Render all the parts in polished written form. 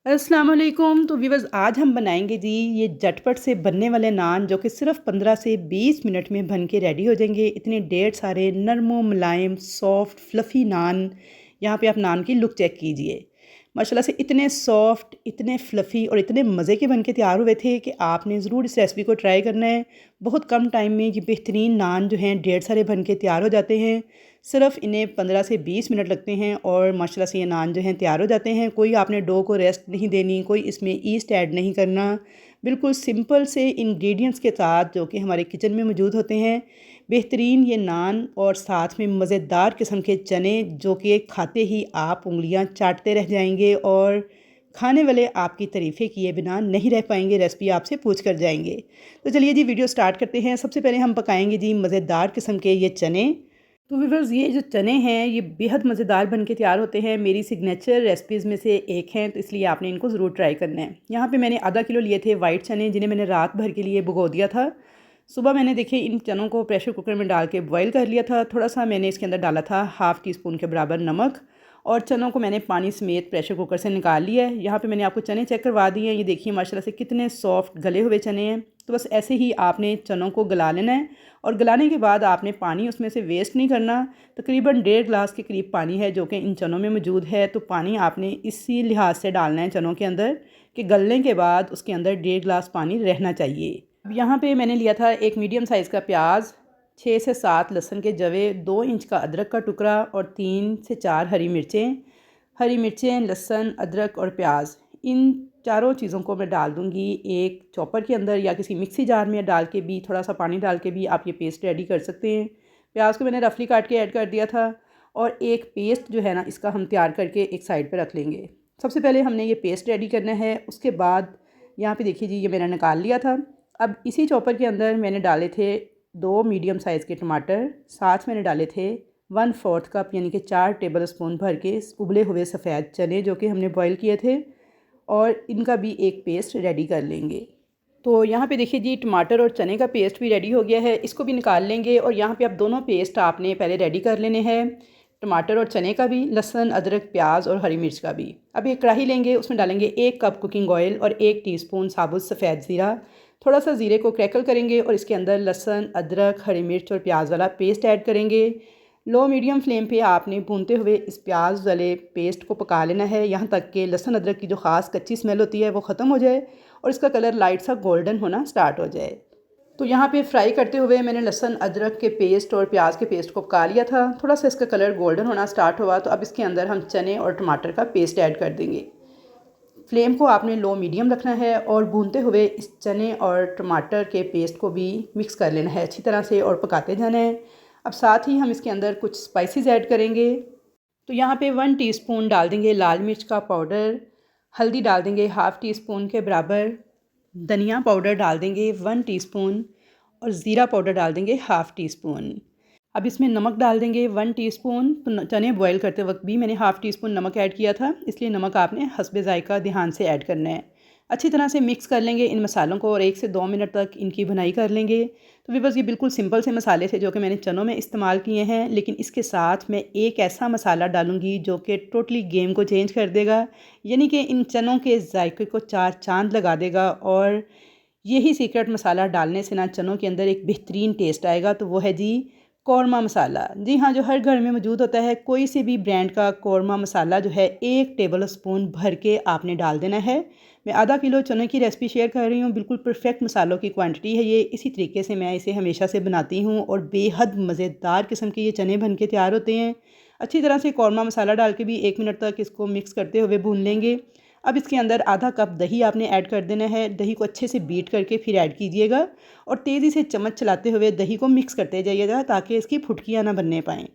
अस्सलाम वालेकुम। तो व्यूअर्स, आज हम बनाएंगे जी ये झटपट से बनने वाले नान जो कि सिर्फ 15 से 20 मिनट में बन के रेडी हो जाएंगे। इतने ढेर सारे नरम मुलायम सॉफ्ट फ्लफ़ी नान। यहाँ पे आप नान की लुक चेक कीजिए। माशाल्लाह से इतने सॉफ्ट, इतने फ्लफ़ी और इतने मज़े के बन के तैयार हुए थे कि आपने ज़रूर इस रेसिपी को ट्राई करना है। बहुत कम टाइम में ये बेहतरीन नान जो हैं ढेर सारे बन के तैयार हो जाते हैं। सिर्फ इन्हें 15 से 20 मिनट लगते हैं और माशाल्लाह से ये नान जो हैं तैयार हो जाते हैं। कोई आपने डो को रेस्ट नहीं देनी, कोई इसमें ईस्ट ऐड नहीं करना। बिल्कुल सिंपल से इंग्रेडिएंट्स के साथ जो कि हमारे किचन में मौजूद होते हैं, बेहतरीन ये नान और साथ में मज़ेदार किस्म के चने जो कि खाते ही आप उँगलियां चाटते रह जाएंगे और खाने वाले आपकी तारीफ़ें किए बिना नहीं रह पाएंगे, रेसिपी आपसे पूछ कर जाएंगे। तो चलिए जी वीडियो स्टार्ट करते हैं। सबसे पहले हम पकाएंगे जी मज़ेदार किस्म के ये चने। तो व्यूअर्स, ये जो चने हैं ये बेहद मज़ेदार बन के तैयार होते हैं। मेरी सिग्नेचर रेसिपीज़ में से एक हैं, तो इसलिए आपने इनको ज़रूर ट्राई करना है। यहाँ पे मैंने आधा किलो लिए थे वाइट चने, जिन्हें मैंने रात भर के लिए भिगो दिया था। सुबह मैंने देखिए इन चनों को प्रेशर कुकर में डाल के बॉईल कर लिया था। थोड़ा सा मैंने इसके अंदर डाला था हाफ़ टी स्पून के बराबर नमक, और चनों को मैंने पानी समेत प्रेशर कुकर से निकाल लिया है। यहाँ पे मैंने आपको चने चेक करवा दिए हैं। ये देखिए माशाल्लाह से कितने सॉफ्ट गले हुए चने हैं। तो बस ऐसे ही आपने चनों को गला लेना है और गलाने के बाद आपने पानी उसमें से वेस्ट नहीं करना। तकरीबन 1.5 गिलास के करीब पानी है जो कि इन चनों में मौजूद है। तो पानी आपने इसी लिहाज से डालना है चनों के अंदर कि गलने के बाद उसके अंदर 1.5 गिलास पानी रहना चाहिए। अब यहाँ पे मैंने लिया था एक मीडियम साइज़ का प्याज, 6 से 7 लहसुन के जवे, 2 इंच का अदरक का टुकड़ा और 3 से 4 हरी मिर्चें, लहसुन, अदरक और प्याज, इन चारों चीज़ों को मैं डाल दूँगी एक चॉपर के अंदर या किसी मिक्सी जार में डाल के भी, थोड़ा सा पानी डाल के भी आप ये पेस्ट रेडी कर सकते हैं। प्याज को मैंने रफली काट के ऐड कर दिया था और एक पेस्ट जो है ना इसका हम तैयार करके एक साइड पर रख लेंगे। सबसे पहले हमने ये पेस्ट रेडी करना है। उसके बाद यहाँ पे देखिए जी ये मैंने निकाल लिया था। अब इसी चॉपर के अंदर मैंने डाले थे 2 मीडियम साइज़ के टमाटर, साथ मैंने डाले थे 1/4 कप यानी कि 4 टेबल स्पून भर के उबले हुए सफ़ेद चने जो कि हमने बॉईल किए थे, और इनका भी एक पेस्ट रेडी कर लेंगे। तो यहाँ पे देखिए जी टमाटर और चने का पेस्ट भी रेडी हो गया है, इसको भी निकाल लेंगे। और यहाँ पे आप दोनों पेस्ट आपने पहले रेडी कर लेने हैं, टमाटर और चने का भी, लहसुन, अदरक, प्याज और हरी मिर्च का भी। अब एक कढ़ाई लेंगे, उसमें डालेंगे 1 कप कुकिंग ऑयल और 1 टीस्पून साबुत सफ़ेद ज़ीरा। थोड़ा सा ज़ीरे को क्रैकल करेंगे और इसके अंदर लहसुन, अदरक, हरी मिर्च और प्याज वाला पेस्ट ऐड करेंगे। लो मीडियम फ्लेम पे आपने भूनते हुए इस प्याज वाले पेस्ट को पका लेना है, यहाँ तक कि लहसुन अदरक की जो ख़ास कच्ची स्मेल होती है वो ख़त्म हो जाए और इसका कलर लाइट सा गोल्डन होना स्टार्ट हो जाए। तो यहाँ पे फ्राई करते हुए मैंने लहसुन अदरक के पेस्ट और प्याज के पेस्ट को पका लिया था। थोड़ा सा इसका कलर गोल्डन होना स्टार्ट हुआ तो अब इसके अंदर हम चने और टमाटर का पेस्ट ऐड कर देंगे। फ्लेम को आपने लो मीडियम रखना है और भूनते हुए इस चने और टमाटर के पेस्ट को भी मिक्स कर लेना है अच्छी तरह से और पकाते जाना है। अब साथ ही हम इसके अंदर कुछ स्पाइसेस ऐड करेंगे। तो यहाँ पे 1 टीस्पून डाल देंगे लाल मिर्च का पाउडर, हल्दी डाल देंगे हाफ़ टी स्पून के बराबर, धनिया पाउडर डाल देंगे 1 टीस्पून और ज़ीरा पाउडर डाल देंगे हाफ़ टी स्पून। अब इसमें नमक डाल देंगे 1 टीस्पून। तो चने बॉईल करते वक्त भी मैंने हाफ़ टी स्पून नमक ऐड किया था, इसलिए नमक आपने हस्बे ज़ायका ध्यान से ऐड करना है। अच्छी तरह से मिक्स कर लेंगे इन मसालों को और 1 से 2 मिनट तक इनकी भुनाई कर लेंगे। तो भी बस ये बिल्कुल सिंपल से मसाले थे जो कि मैंने चनों में इस्तेमाल किए हैं, लेकिन इसके साथ मैं एक ऐसा मसाला डालूँगी जो कि टोटली गेम को चेंज कर देगा, यानी कि इन चनों के जायके को 4 चाँद लगा देगा। और यही सीक्रेट मसाला डालने से ना चनों के अंदर एक बेहतरीन टेस्ट आएगा, तो वो है जी कौरमा मसाला। जी हाँ, जो हर घर में मौजूद होता है, कोई से भी ब्रांड का कौरमा मसाला जो है 1 टेबल स्पून भर के आपने डाल देना है। मैं आधा किलो चने की रेसिपी शेयर कर रही हूँ, बिल्कुल परफेक्ट मसालों की क्वांटिटी है ये। इसी तरीके से मैं इसे हमेशा से बनाती हूँ और बेहद मज़ेदार किस्म के ये चने बन के तैयार होते हैं। अच्छी तरह से कौरमा मसाला डाल के भी 1 मिनट तक इसको मिक्स करते हुए भून लेंगे। अब इसके अंदर आधा कप दही आपने ऐड कर देना है। दही को अच्छे से बीट करके फिर ऐड कीजिएगा और तेज़ी से चम्मच चलाते हुए दही को मिक्स करते जाइएगा ताकि इसकी फुटकियाँ ना बनने पाएँ।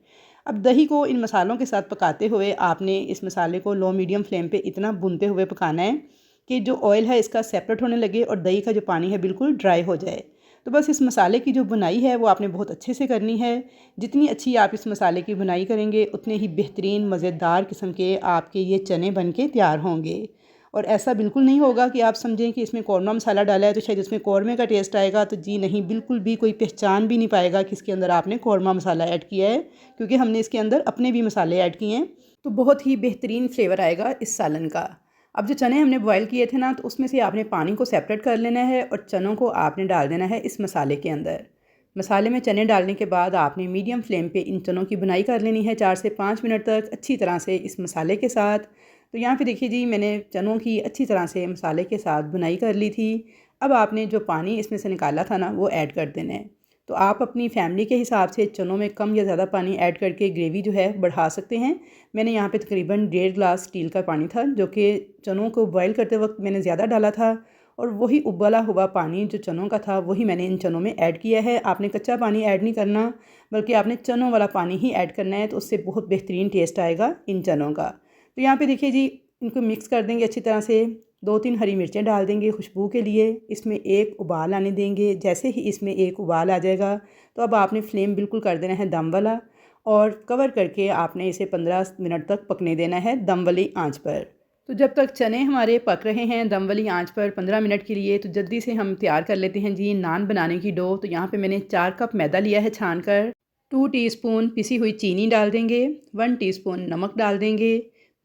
अब दही को इन मसालों के साथ पकाते हुए आपने इस मसाले को लो मीडियम फ्लेम पे इतना भूनते हुए पकाना है कि जो ऑयल है इसका सेपरेट होने लगे और दही का जो पानी है बिल्कुल ड्राई हो जाए। तो बस इस मसाले की जो बुनाई है वो आपने बहुत अच्छे से करनी है। जितनी अच्छी आप इस मसाले की बुनाई करेंगे उतने ही बेहतरीन मज़ेदार किस्म के आपके ये चने बन के तैयार होंगे। और ऐसा बिल्कुल नहीं होगा कि आप समझें कि इसमें कौरमा मसाला डाला है तो शायद इसमें कौरमे का टेस्ट आएगा। तो जी नहीं, बिल्कुल भी कोई पहचान भी नहीं पाएगा कि इसके अंदर आपने कौरमा मसाला ऐड किया है, क्योंकि हमने इसके अंदर अपने भी मसाले ऐड किए हैं। तो बहुत ही बेहतरीन फ्लेवर आएगा इस सालन का। अब जो चने हमने बॉयल किए थे ना, तो उसमें से आपने पानी को सेपरेट कर लेना है और चनों को आपने डाल देना है इस मसाले के अंदर। मसाले में चने डालने के बाद आपने मीडियम फ्लेम पे इन चनों की बुनाई कर लेनी है 4 से 5 मिनट तक अच्छी तरह से इस मसाले के साथ। तो यहाँ पे देखिए जी, मैंने चनों की अच्छी तरह से मसाले के साथ बुनाई कर ली थी। अब आपने जो पानी इसमें से निकाला था ना, वो ऐड कर देना है। तो आप अपनी फैमिली के हिसाब से चनों में कम या ज़्यादा पानी ऐड करके ग्रेवी जो है बढ़ा सकते हैं। मैंने यहाँ पे तकरीबन 1.5 गिलास स्टील का पानी था, जो कि चनों को बॉयल करते वक्त मैंने ज़्यादा डाला था, और वही उबला हुआ पानी जो चनों का था वही मैंने इन चनों में ऐड किया है। आपने कच्चा पानी ऐड नहीं करना, बल्कि आपने चनों वाला पानी ही ऐड करना है, तो उससे बहुत बेहतरीन टेस्ट आएगा इन चनों का। तो यहाँ पे देखिए जी, इनको मिक्स कर देंगे अच्छी तरह से। 2-3 हरी मिर्चें डाल देंगे खुशबू के लिए। इसमें एक उबाल आने देंगे। जैसे ही इसमें एक उबाल आ जाएगा, तो अब आपने फ्लेम बिल्कुल कर देना है दम वाला, और कवर करके आपने इसे 15 मिनट तक पकने देना है दम वाली आंच पर। तो जब तक चने हमारे पक रहे हैं दम वाली आंच पर 15 मिनट के लिए, तो जल्दी से हम तैयार कर लेते हैं जी नान बनाने की डो। तो यहाँ पे मैंने 4 कप मैदा लिया है छान कर। 2 टीस्पून पिसी हुई चीनी डाल देंगे। 1 टीस्पून नमक डाल देंगे।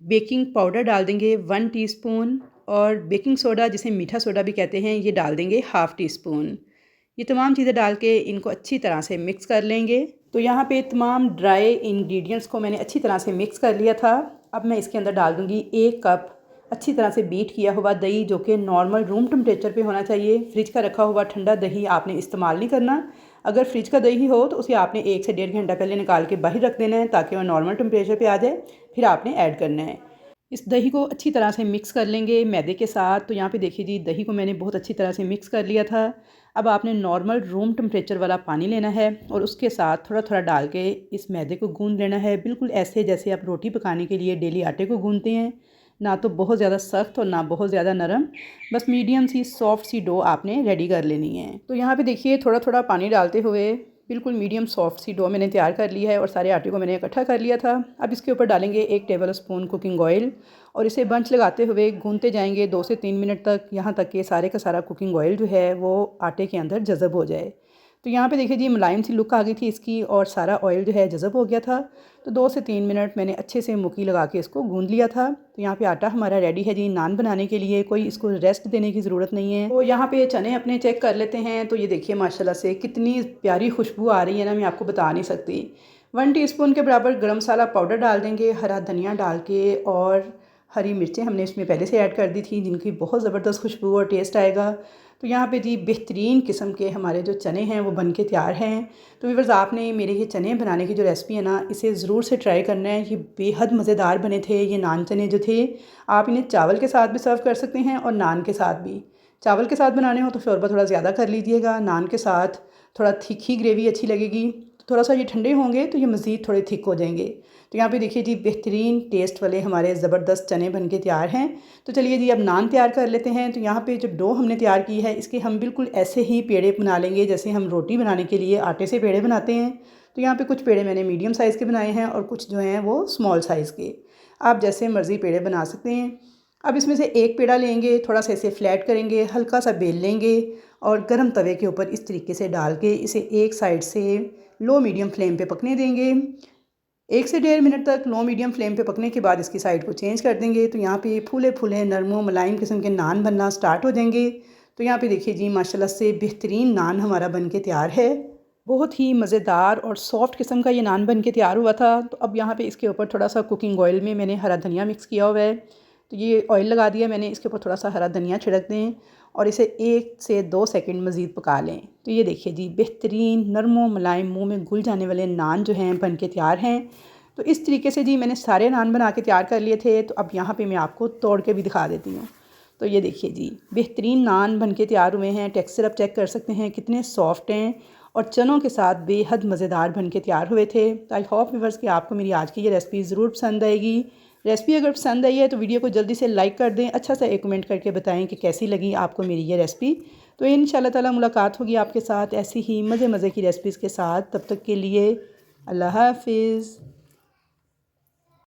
बेकिंग पाउडर डाल देंगे 1 टीस्पून, और बेकिंग सोडा, जिसे मीठा सोडा भी कहते हैं, ये डाल देंगे 1/2 टीस्पून। ये तमाम चीज़ें डाल के इनको अच्छी तरह से मिक्स कर लेंगे। तो यहाँ पे तमाम ड्राई इंग्रेडिएंट्स को मैंने अच्छी तरह से मिक्स कर लिया था। अब मैं इसके अंदर डाल दूँगी 1 कप अच्छी तरह से बीट किया हुआ दही, जो कि नॉर्मल रूम टेम्परेचर पे होना चाहिए। फ्रिज का रखा हुआ ठंडा दही आपने इस्तेमाल नहीं करना। अगर फ्रिज का दही हो तो उसे आपने 1 से 1.5 घंटा पहले निकाल के बाहर रख देना है, ताकि वह नॉर्मल टेम्परेचर पे आ जाए। फिर आपने ऐड करना है। इस दही को अच्छी तरह से मिक्स कर लेंगे मैदे के साथ। तो यहाँ पे देखिए जी, दही को मैंने बहुत अच्छी तरह से मिक्स कर लिया था। अब आपने नॉर्मल रूम टेम्परेचर वाला पानी लेना है, और उसके साथ थोड़ा थोड़ा डाल के इस मैदे को गूंद लेना है, बिल्कुल ऐसे जैसे आप रोटी पकाने के लिए डेली आटे को गूंदते हैं। ना तो बहुत ज़्यादा सख्त और ना बहुत ज़्यादा नरम, बस मीडियम सी सॉफ्ट सी डो आपने रेडी कर लेनी है। तो यहाँ पे देखिए, थोड़ा थोड़ा पानी डालते हुए बिल्कुल मीडियम सॉफ्ट सी डो मैंने तैयार कर ली है, और सारे आटे को मैंने इकट्ठा कर लिया था। अब इसके ऊपर डालेंगे 1 टेबल स्पून कुकिंग ऑयल, और इसे बंच लगाते हुए गूंदते जाएंगे 2 से 3 मिनट तक, यहाँ तक कि सारे का सारा कुकिंग ऑयल जो है वो आटे के अंदर जज़ब हो जाए। तो यहाँ पे देखिए जी, मुलायम सी लुक आ गई थी इसकी, और सारा ऑयल जो है जज़ब हो गया था। तो 2 से 3 मिनट मैंने अच्छे से मुक्की लगा के इसको गूंद लिया था। तो यहाँ पे आटा हमारा रेडी है जी नान बनाने के लिए। कोई इसको रेस्ट देने की ज़रूरत नहीं है। तो यहाँ पे चने अपने चेक कर लेते हैं। तो ये देखिए माशाल्लाह से कितनी प्यारी खुशबू आ रही है ना, मैं आपको बता नहीं सकती। 1 टीस्पून के बराबर गरम मसाला पाउडर डाल देंगे, हरा धनिया डाल के, और हरी मिर्चें हमने इसमें पहले से ऐड कर दी थी, जिनकी बहुत ज़बरदस्त खुशबू और टेस्ट आएगा। तो यहाँ पे जी बेहतरीन किस्म के हमारे जो चने हैं वो बन के तैयार हैं। तो व्यूअर्स, आपने मेरे ये चने बनाने की जो रेसिपी है ना, इसे ज़रूर से ट्राई करना है। ये बेहद मज़ेदार बने थे। ये नान चने जो थे, आप इन्हें चावल के साथ भी सर्व कर सकते हैं और नान के साथ भी। चावल के साथ बनाने हो तो शोरबा थोड़ा ज़्यादा कर लीजिएगा, नान के साथ थोड़ा थिक ही ग्रेवी अच्छी लगेगी। थोड़ा सा ये ठंडे होंगे तो ये मज़ीद थोड़े थिक हो जाएंगे। तो यहाँ पे देखिए जी, बेहतरीन टेस्ट वाले हमारे ज़बरदस्त चने बन के तैयार हैं। तो चलिए जी, अब नान तैयार कर लेते हैं। तो यहाँ पे जो डो हमने तैयार की है, इसके हम बिल्कुल ऐसे ही पेड़े बना लेंगे जैसे हम रोटी बनाने के लिए आटे से पेड़े बनाते हैं। तो यहाँ पे कुछ पेड़े मैंने मीडियम साइज़ के बनाए हैं, और कुछ जो हैं वो स्मॉल साइज़ के। आप जैसे मर्ज़ी पेड़े बना सकते हैं। अब इसमें से एक पेड़ा लेंगे, थोड़ा सा इसे फ्लैट करेंगे, हल्का सा बेल लेंगे, और गर्म तवे के ऊपर इस तरीके से डाल के इसे एक साइड से लो मीडियम फ्लेम पे पकने देंगे। 1 से 1.5 मिनट तक लो मीडियम फ्लेम पे पकने के बाद इसकी साइड को चेंज कर देंगे। तो यहाँ पे फूले फूले नरमो मुलायम किस्म के नान बनना स्टार्ट हो जाएंगे। तो यहाँ पे देखिए जी, माशाल्लाह से बेहतरीन नान हमारा बन के तैयार है। बहुत ही मज़ेदार और सॉफ्ट किस्म का ये नान बन के तैयार हुआ था। तो अब यहाँ पे इसके ऊपर थोड़ा सा कुकिंग ऑयल में मैंने हरा धनिया मिक्स किया हुआ है। तो ये ऑयल लगा दिया मैंने, इसके ऊपर थोड़ा सा हरा धनिया छिड़क दें, और इसे 1 से 2 सेकंड मज़ीद पका लें। तो ये देखिए जी, बेहतरीन नरमो मुलायम मुँह में घुल जाने वाले नान जो हैं बन के तैयार हैं। तो इस तरीके से जी मैंने सारे नान बना के तैयार कर लिए थे। तो अब यहाँ पे मैं आपको तोड़ के भी दिखा देती हूँ। तो ये देखिए जी, बेहतरीन नान बन के तैयार हुए हैं। टेक्सचर आप चेक कर सकते हैं कितने सॉफ्ट हैं, और चनों के साथ बेहद मज़ेदार बन के तैयार हुए थे। तो आई होप व्यूअर्स कि आपको मेरी आज की ये रेसिपी ज़रूर पसंद आएगी। रेसिपी अगर पसंद आई है तो वीडियो को जल्दी से लाइक कर दें, अच्छा सा एक कमेंट करके बताएं कि कैसी लगी आपको मेरी ये रेसिपी। तो इंशाल्लाह ताला मुलाकात होगी आपके साथ ऐसी ही मज़े मज़े की रेसिपीज़ के साथ। तब तक के लिए अल्लाह हाफिज़।